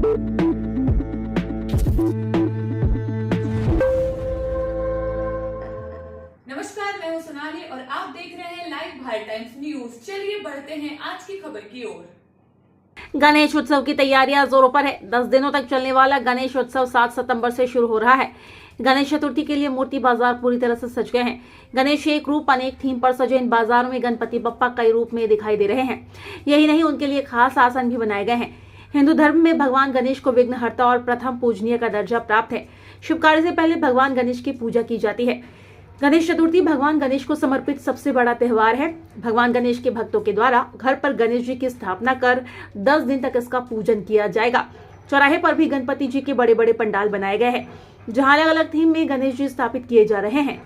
नमस्कार, मैं हूं सोनाली और आप देख रहे हैं लाइव भारत टाइम्स न्यूज। चलिए बढ़ते हैं आज की खबर की ओर। गणेश उत्सव की तैयारियां जोरों पर है। 10 दिनों तक चलने वाला गणेश उत्सव 7 सितंबर से शुरू हो रहा है। गणेश चतुर्थी के लिए मूर्ति बाजार पूरी तरह से सज गए हैं। गणेश एक रूप अनेक थीम पर सजे इन बाजारों में गणपति बप्पा कई रूप में दिखाई दे रहे हैं। यही नहीं, उनके लिए खास आसन भी बनाए गए हैं। हिंदू धर्म में भगवान गणेश को विघ्नहर्ता और प्रथम पूजनीय का दर्जा प्राप्त है। शुभ कार्य से पहले भगवान गणेश की पूजा की जाती है। गणेश चतुर्थी भगवान गणेश को समर्पित सबसे बड़ा त्योहार है। भगवान गणेश के भक्तों के द्वारा घर पर गणेश जी की स्थापना कर 10 दिन तक इसका पूजन किया जाएगा। चौराहे पर भी गणपति जी के बड़े बड़े पंडाल बनाए गए हैं, जहां अलग अलग थीम में गणेश जी स्थापित किए जा रहे हैं।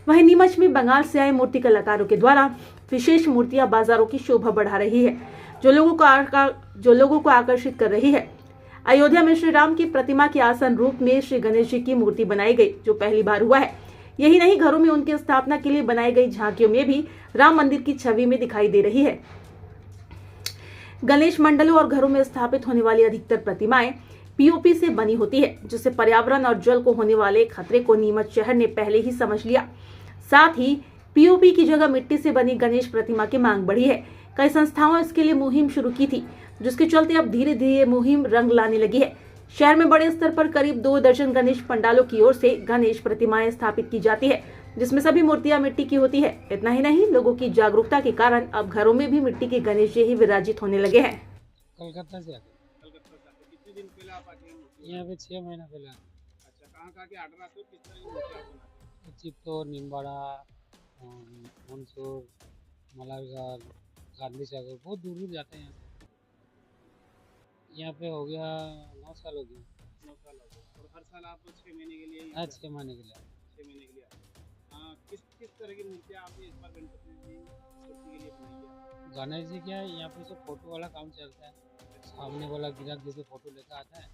वहीं नीमच में बंगाल से आए मूर्ति कलाकारों के द्वारा विशेष मूर्तियां बाजारों की शोभा बढ़ा रही है, जो लोगों को आकर्षित कर रही है। अयोध्या में श्री राम की प्रतिमा के आसन रूप में श्री गणेश जी की मूर्ति बनाई गई, जो पहली बार हुआ है। यही नहीं, घरों में उनकी स्थापना के लिए बनाई गई झांकियों में भी राम मंदिर की छवि में दिखाई दे रही है। गणेश मंडलों और घरों में स्थापित होने वाली अधिकतर प्रतिमाएं पीओपी से बनी होती है, जिससे पर्यावरण और जल को होने वाले खतरे को नीमच शहर ने पहले ही समझ लिया। साथ ही पीओपी की जगह मिट्टी से बनी गणेश प्रतिमा की मांग बढ़ी है। कई संस्थाओं इसके लिए मुहिम शुरू की थी, जिसके चलते अब धीरे धीरे मुहिम रंग लाने लगी है। शहर में बड़े स्तर पर करीब 2 दर्जन गणेश पंडालों की ओर से गणेश प्रतिमाएं स्थापित की जाती है, जिसमें सभी मूर्तियां मिट्टी की होती है। इतना ही नहीं, लोगों की जागरूकता के कारण अब घरों में भी मिट्टी के गणेश जी ही विराजित होने लगे हैं। कलकत्ता से आते। कितने दिन पहले आप आते हैं? यहाँ पे 6 महीना पहले आते। अच्छा, कहाँ के ऑर्डर आते हो? किस तरह की मूर्ति आप बनाते हो? चित्तौड़, निम्बाड़ा, मंसूर, मलारगढ़, गांधी सागर, बहुत दूर दूर जाते हैं। यहाँ पे हो गया 9 साल हो गया। 9 साल हो गए। और हर साल आप 6 महीने के लिए? हाँ, 6 महीने के लिए। 6 महीने के लिए आते हैं। किस तरह की मूर्तियाँ आपने इस बार गणपति जी चतुर्थी के लिए बनाई है? गणेश जी क्या है, यहाँ पे जो फोटो वाला काम चलता है, सामने वाला गिराक जैसे फोटो लेकर आता है,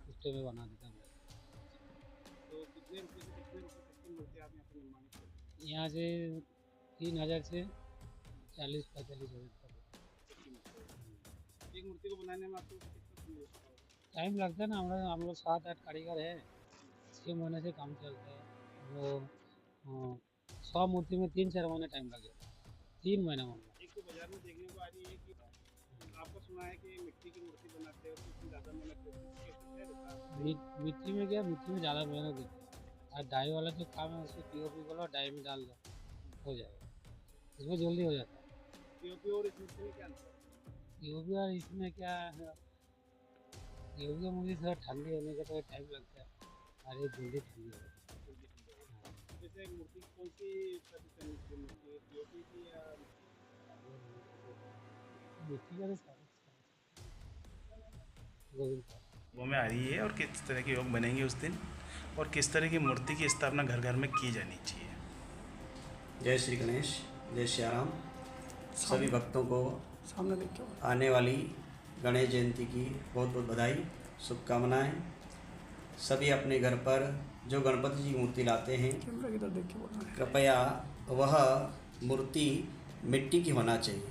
उस टाइम में बना देता हूँ। तो कितने रुपये तक की मूर्ति आप यहाँ पे निर्माण करते हैं? यहाँ से 3000 से 40-45 हज़ार तक। एक मूर्ति को बनाने में आपको कितना समय लगता है? टाइम लगता है ना, हम लोग 7-8 कारीगर है। 6 महीने से काम चलता है। वो 100 मूर्ति में 3-4 महीने टाइम लगेगा। 3 महीना में। एक तो बाजार में देखने को आ रही है कि आपका सुना है कि मिट्टी की मूर्ति बनाते हैं और उसमें ज़्यादा मेहनत करते हैं। मिट्टी में क्या, मिट्टी में ज़्यादा मेहनत देती है। और डाई वाला जो काम है उसको पीओपी बोलो, डाई में डाल दो, हो जाएगा। इसमें जल्दी हो जाता है। पीओपी और इस मूर्ति में क्या अंतर है? पीओपी और इसमें क्या है, पीओपी का मुझे थोड़ा ठंडी होने का थोड़ा टाइम लगता है, और ये जल्दी ठंडी हो जाती है। जैसे मूर्ति कौन सी मूर्ति, पीओपी की या मिट्टी का तो सारा गोविंद का। वो में आ रही है और किस तरह के योग बनेंगे उस दिन, और किस तरह की मूर्ति की स्थापना घर घर में की जानी चाहिए। जय श्री गणेश, जय श्री राम। सभी भक्तों को आने वाली गणेश जयंती की बहुत बहुत बधाई, शुभकामनाएं। सभी अपने घर पर जो गणपति जी की मूर्ति लाते हैं, कृपया वह मूर्ति मिट्टी की होना चाहिए,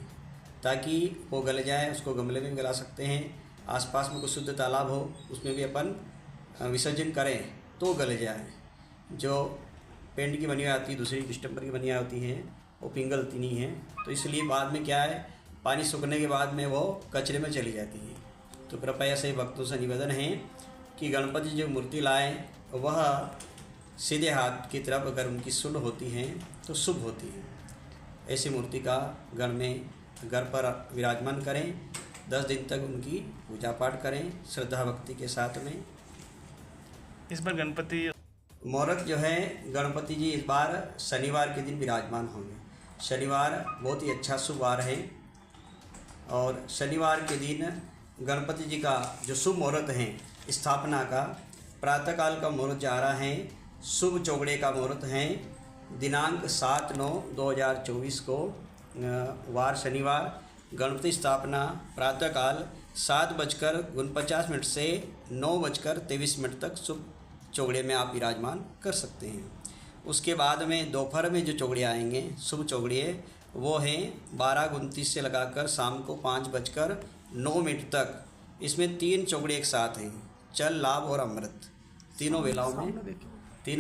ताकि वो गल जाए। उसको गमले में भी गला सकते हैं। आसपास में कोई शुद्ध तालाब हो, उसमें भी अपन विसर्जन करें तो गल जाए। जो पेंट की बनी हुई आती है, दूसरी डिस्टेम्पर की बनी होती हैं, वो पिघलती नहीं है। तो इसलिए बाद में क्या है, पानी सूखने के बाद में वो कचरे में चली जाती है। तो कृपया सभी भक्तों से निवेदन है कि गणपति जो मूर्ति लाएं, वह सीधे हाथ की तरफ अगर उनकी शुद्ध होती हैं तो शुभ होती है। ऐसी मूर्ति का घर पर विराजमान करें। 10 दिन तक उनकी पूजा पाठ करें श्रद्धा भक्ति के साथ में। इस बार गणपति मुहूर्त जो है, गणपति जी इस बार शनिवार के दिन विराजमान होंगे। शनिवार बहुत ही अच्छा शुभ वार है, और शनिवार के दिन गणपति जी का जो शुभ मुहूर्त है स्थापना का, प्रातःकाल का मुहूर्त जा रहा है। शुभ चौगड़े का मुहूर्त है। दिनांक 7/9/2024 को वार शनिवार, गणपति स्थापना प्रातःकाल 7:49 से 9:23 तक शुभ चौगड़े में आप विराजमान कर सकते हैं। उसके बाद में दोपहर में जो चौगड़े आएंगे, शुभ चौगड़े, वो हैं 12:29 से लगाकर शाम को 5:09 तक इसमें 3 चौगड़े एक साथ हैं, चल, लाभ और अमृत। तीनों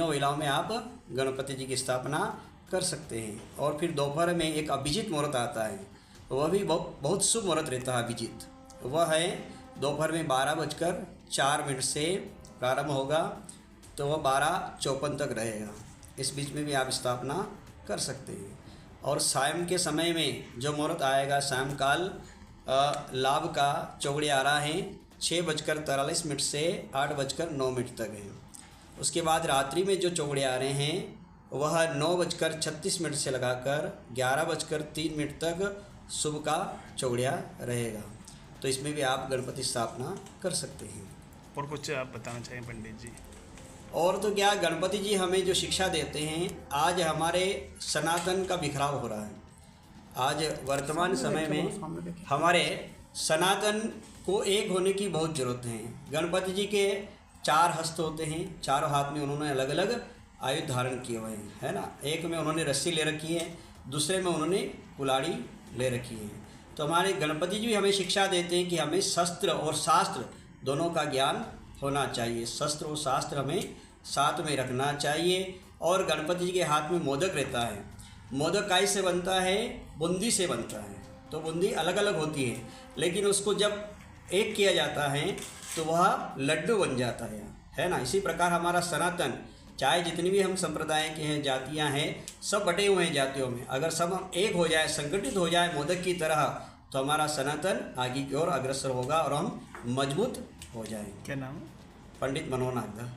वेलाओं में आप गणपति जी की स्थापना कर सकते हैं। और फिर दोपहर में एक अभिजीत मुहूर्त आता है, वह भी बहुत शुभ मुहूर्त रहता है। अभिजीत वह है दोपहर में 12:04 से प्रारंभ होगा, तो वह 12:54 तक रहेगा। इस बीच में भी आप स्थापना कर सकते हैं। और सायं के समय में जो मुहूर्त आएगा, सायंकाल लाभ का चौगड़े आ रहा है 6:43 से 8:09 तक है। उसके बाद रात्रि में जो चौगड़े आ रहे हैं वह 9:36 से लगाकर 11:03 तक शुभ का चौगड़िया रहेगा। तो इसमें भी आप गणपति स्थापना कर सकते हैं। और कुछ आप बताना चाहिए पंडित जी? और तो क्या, गणपति जी हमें जो शिक्षा देते हैं, आज हमारे सनातन का बिखराव हो रहा है। आज वर्तमान समय में हमारे सनातन को एक होने की बहुत ज़रूरत है। गणपति जी के 4 हस्त होते हैं, चारों हाथ में उन्होंने अलग अलग आयुध धारण किए हुए हैं, है ना। एक में उन्होंने रस्सी ले रखी है, दूसरे में उन्होंने कुल्हाड़ी ले रखी है। तो हमारे गणपति जी हमें शिक्षा देते हैं कि हमें शस्त्र और शास्त्र दोनों का ज्ञान होना चाहिए। शस्त्र और शास्त्र हमें साथ में रखना चाहिए। और गणपति जी के हाथ में मोदक रहता है। मोदक काय से बनता है? बूंदी से बनता है। तो बूंदी अलग अलग होती है, लेकिन उसको जब एक किया जाता है तो वह लड्डू बन जाता है ना। इसी प्रकार हमारा सनातन, चाहे जितनी भी हम संप्रदाय के हैं, जातियां हैं, सब बटे हुए हैं जातियों में, अगर सब हम एक हो जाए, संगठित हो जाए मोदक की तरह, तो हमारा सनातन आगे की ओर अग्रसर होगा और हम मजबूत हो जाएंगे। क्या नाम है? पंडित मनोहर नागदा।